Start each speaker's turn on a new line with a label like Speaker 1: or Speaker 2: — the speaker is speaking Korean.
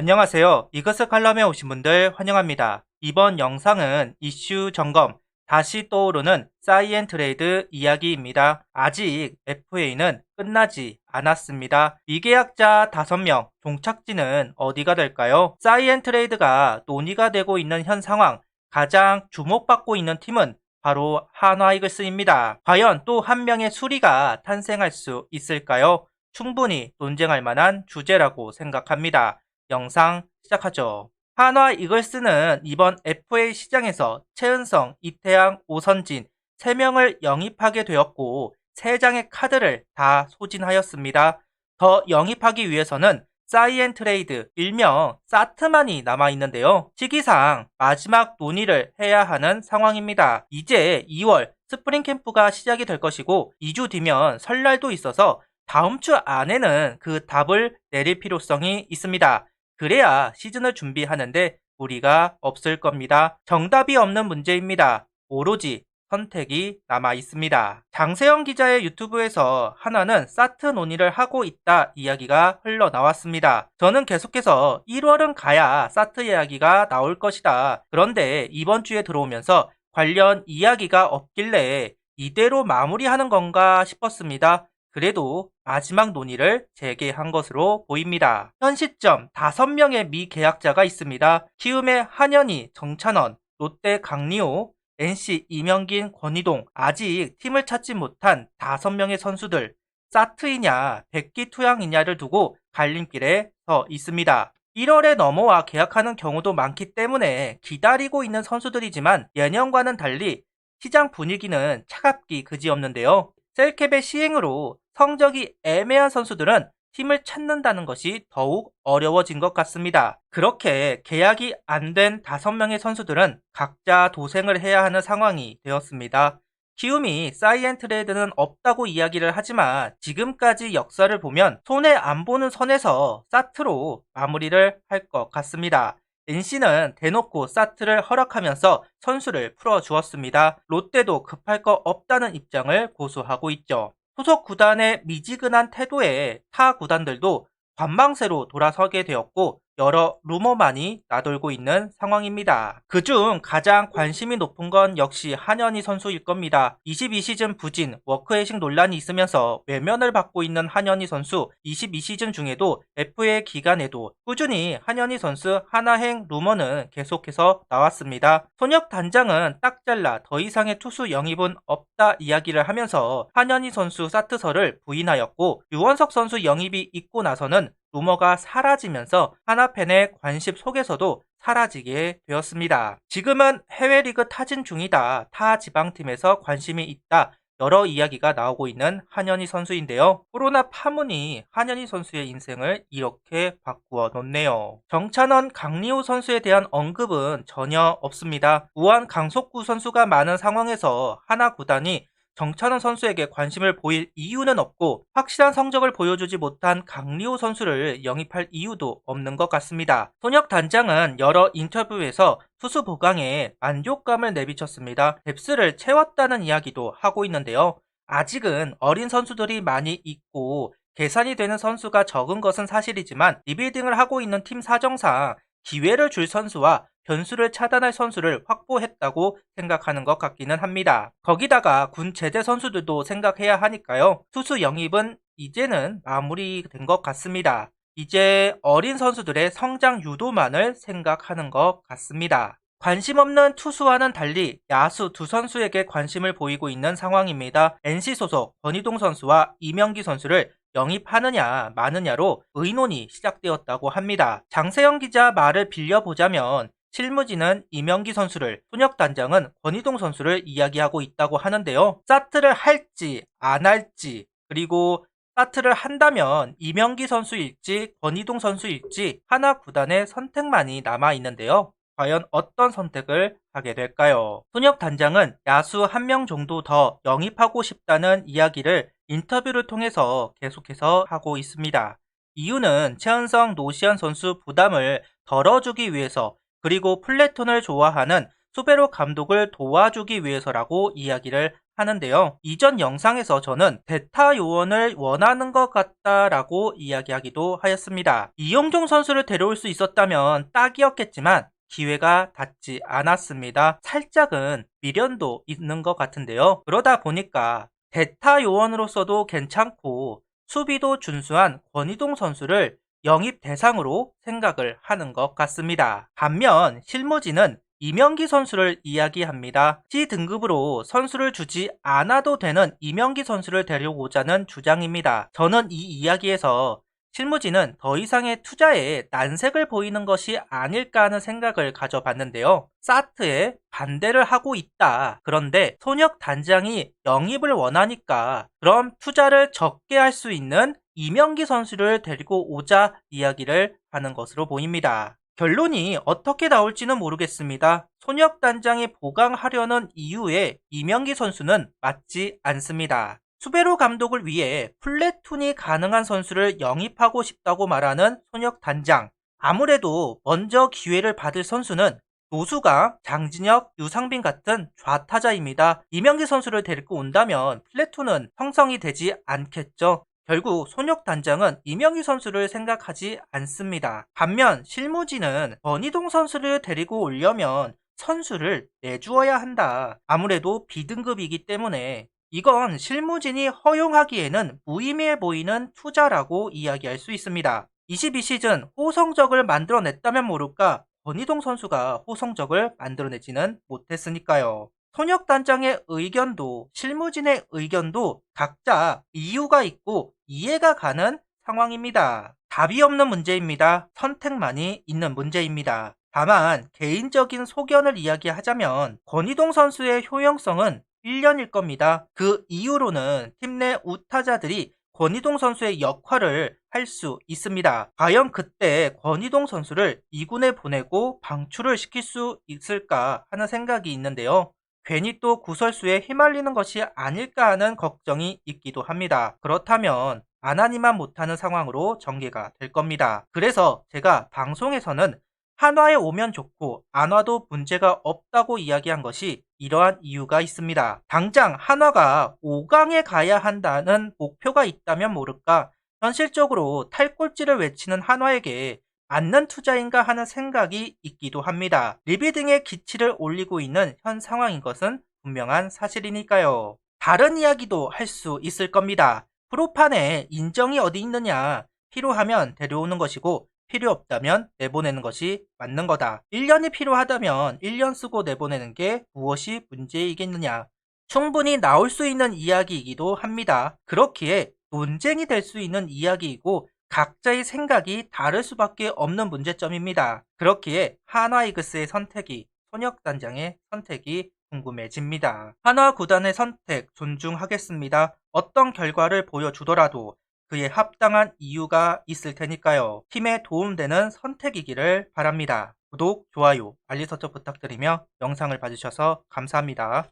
Speaker 1: 안녕하세요. 이것을 칼럼에 오신 분들 환영합니다. 이번 영상은 이슈 점검, 다시 떠오르는 사이엔트레이드 이야기입니다. 아직 FA는 끝나지 않았습니다. 미계약자 5명, 종착지는 어디가 될까요? 사이엔트레이드가 논의가 되고 있는 현 상황, 가장 주목받고 있는 팀은 바로 한화이글스입니다. 과연 또 한 명의 수리가 탄생할 수 있을까요? 충분히 논쟁할 만한 주제라고 생각합니다. 영상 시작하죠. 한화 이글스는 이번 FA 시장에서 최은성, 이태양, 오선진 3명을 영입하게 되었고 3장의 카드를 다 소진하였습니다. 더 영입하기 위해서는 사이엔 트레이드, 일명 사트만이 남아있는데요. 시기상 마지막 논의를 해야 하는 상황입니다. 이제 2월 스프링 캠프가 시작이 될 것이고 2주 뒤면 설날도 있어서 다음 주 안에는 그 답을 내릴 필요성이 있습니다. 그래야 시즌을 준비하는데 무리가 없을 겁니다. 정답이 없는 문제입니다. 오로지 선택이 남아 있습니다. 장세영 기자의 유튜브에서 하나는 사트 논의를 하고 있다 이야기가 흘러나왔습니다. 저는 계속해서 1월은 가야 사트 이야기가 나올 것이다. 그런데 이번 주에 들어오면서 관련 이야기가 없길래 이대로 마무리하는 건가 싶었습니다. 그래도 마지막 논의를 재개한 것으로 보입니다. 현 시점 5명의 미계약자가 있습니다. 키움의 한현희, 정찬원, 롯데 강리호, NC 이명긴, 권희동, 아직 팀을 찾지 못한 5명의 선수들, 사트이냐 백기투양이냐를 두고 갈림길에 서 있습니다. 1월에 넘어와 계약하는 경우도 많기 때문에 기다리고 있는 선수들이지만 예년과는 달리 시장 분위기는 차갑기 그지없는데요. 셀캡의 시행으로 성적이 애매한 선수들은 팀을 찾는다는 것이 더욱 어려워진 것 같습니다. 그렇게 계약이 안 된 5명의 선수들은 각자 도생을 해야 하는 상황이 되었습니다. 키움이 사이엔트레이드는 없다고 이야기를 하지만 지금까지 역사를 보면 손해 안 보는 선에서 사트로 마무리를 할 것 같습니다. NC는 대놓고 사트를 허락하면서 선수를 풀어주었습니다. 롯데도 급할 거 없다는 입장을 고수하고 있죠. 소속 구단의 미지근한 태도에 타 구단들도 관망세로 돌아서게 되었고 여러 루머만이 나돌고 있는 상황입니다. 그중 가장 관심이 높은 건 역시 한현희 선수일 겁니다. 22시즌 부진, 워크헤식 논란이 있으면서 외면을 받고 있는 한현희 선수 22시즌 중에도 FA 기간에도 꾸준히 한현희 선수 하나행 루머는 계속해서 나왔습니다. 손혁 단장은 딱 잘라 더 이상의 투수 영입은 없다 이야기를 하면서 한현희 선수 사트설을 부인하였고 유원석 선수 영입이 있고 나서는 루머가 사라지면서 하나팬의 관심 속에서도 사라지게 되었습니다. 지금은 해외 리그 타진 중이다. 타 지방팀에서 관심이 있다. 여러 이야기가 나오고 있는 한현희 선수인데요. 코로나 파문이 한현희 선수의 인생을 이렇게 바꾸어 놓네요. 정찬원, 강리호 선수에 대한 언급은 전혀 없습니다. 우한 강속구 선수가 많은 상황에서 하나 구단이 정찬원 선수에게 관심을 보일 이유는 없고 확실한 성적을 보여주지 못한 강리호 선수를 영입할 이유도 없는 것 같습니다. 손혁 단장은 여러 인터뷰에서 투수 보강에 만족감을 내비쳤습니다. 뎁스를 채웠다는 이야기도 하고 있는데요. 아직은 어린 선수들이 많이 있고 계산이 되는 선수가 적은 것은 사실이지만 리빌딩을 하고 있는 팀 사정상 기회를 줄 선수와 변수를 차단할 선수를 확보했다고 생각하는 것 같기는 합니다. 거기다가 군 제대 선수들도 생각해야 하니까요. 투수 영입은 이제는 마무리된 것 같습니다. 이제 어린 선수들의 성장 유도만을 생각하는 것 같습니다. 관심 없는 투수와는 달리 야수 두 선수에게 관심을 보이고 있는 상황입니다. NC 소속 권희동 선수와 이명기 선수를 영입하느냐 마느냐로 의논이 시작되었다고 합니다. 장세영 기자 말을 빌려보자면 실무진은 이명기 선수를, 손혁 단장은 권희동 선수를 이야기하고 있다고 하는데요. 사트를 할지 안 할지, 그리고 사트를 한다면 이명기 선수일지 권희동 선수일지 하나 구단의 선택만이 남아 있는데요. 과연 어떤 선택을 하게 될까요? 손혁 단장은 야수 1명 정도 더 영입하고 싶다는 이야기를 인터뷰를 통해서 계속해서 하고 있습니다. 이유는 최은성, 노시안 선수 부담을 덜어주기 위해서, 그리고 플래톤을 좋아하는 수베로 감독을 도와주기 위해서라고 이야기를 하는데요. 이전 영상에서 저는 대타 요원을 원하는 것 같다라고 이야기하기도 하였습니다. 이영종 선수를 데려올 수 있었다면 딱이었겠지만 기회가 닿지 않았습니다. 살짝은 미련도 있는 것 같은데요. 그러다 보니까 대타 요원으로서도 괜찮고 수비도 준수한 권희동 선수를 영입 대상으로 생각을 하는 것 같습니다. 반면 실무진은 이명기 선수를 이야기합니다. C등급으로 선수를 주지 않아도 되는 이명기 선수를 데려오자는 주장입니다. 저는 이 이야기에서 실무진은 더 이상의 투자에 난색을 보이는 것이 아닐까 하는 생각을 가져봤는데요. 사트에 반대를 하고 있다. 그런데 손혁 단장이 영입을 원하니까 그럼 투자를 적게 할 수 있는 이명기 선수를 데리고 오자 이야기를 하는 것으로 보입니다. 결론이 어떻게 나올지는 모르겠습니다. 손혁 단장이 보강하려는 이유에 이명기 선수는 맞지 않습니다. 수베로 감독을 위해 플래툰이 가능한 선수를 영입하고 싶다고 말하는 손혁 단장. 아무래도 먼저 기회를 받을 선수는 노수강, 장진혁, 유상빈 같은 좌타자입니다. 이명기 선수를 데리고 온다면 플래툰은 형성이 되지 않겠죠. 결국 손혁 단장은 이명기 선수를 생각하지 않습니다. 반면 실무진은 권희동 선수를 데리고 오려면 선수를 내주어야 한다. 아무래도 B등급이기 때문에 이건 실무진이 허용하기에는 무의미해 보이는 투자라고 이야기할 수 있습니다. 22시즌 호성적을 만들어냈다면 모를까 권희동 선수가 호성적을 만들어내지는 못했으니까요. 손혁 단장의 의견도 실무진의 의견도 각자 이유가 있고 이해가 가는 상황입니다. 답이 없는 문제입니다. 선택만이 있는 문제입니다. 다만 개인적인 소견을 이야기하자면 권희동 선수의 효용성은 1년일 겁니다. 그 이후로는 팀 내 우타자들이 권희동 선수의 역할을 할 수 있습니다. 과연 그때 권희동 선수를 2군에 보내고 방출을 시킬 수 있을까 하는 생각이 있는데요. 괜히 또 구설수에 휘말리는 것이 아닐까 하는 걱정이 있기도 합니다. 그렇다면 안 하니만 못하는 상황으로 전개가 될 겁니다. 그래서 제가 방송에서는 한화에 오면 좋고 안 와도 문제가 없다고 이야기한 것이 이러한 이유가 있습니다. 당장 한화가 5강에 가야 한다는 목표가 있다면 모를까 현실적으로 탈꼴찌를 외치는 한화에게 맞는 투자인가 하는 생각이 있기도 합니다. 리비딩의 기치를 올리고 있는 현 상황인 것은 분명한 사실이니까요. 다른 이야기도 할 수 있을 겁니다. 프로판에 인정이 어디 있느냐, 필요하면 데려오는 것이고 필요 없다면 내보내는 것이 맞는 거다. 1년이 필요하다면 1년 쓰고 내보내는 게 무엇이 문제이겠느냐. 충분히 나올 수 있는 이야기이기도 합니다. 그렇기에 논쟁이 될 수 있는 이야기이고 각자의 생각이 다를 수밖에 없는 문제점입니다. 그렇기에 한화이글스의 선택이 손혁 단장의 선택이 궁금해집니다. 한화 구단의 선택 존중하겠습니다. 어떤 결과를 보여주더라도 그에 합당한 이유가 있을 테니까요. 팀에 도움되는 선택이기를 바랍니다. 구독, 좋아요, 알림 설정 부탁드리며 영상을 봐주셔서 감사합니다.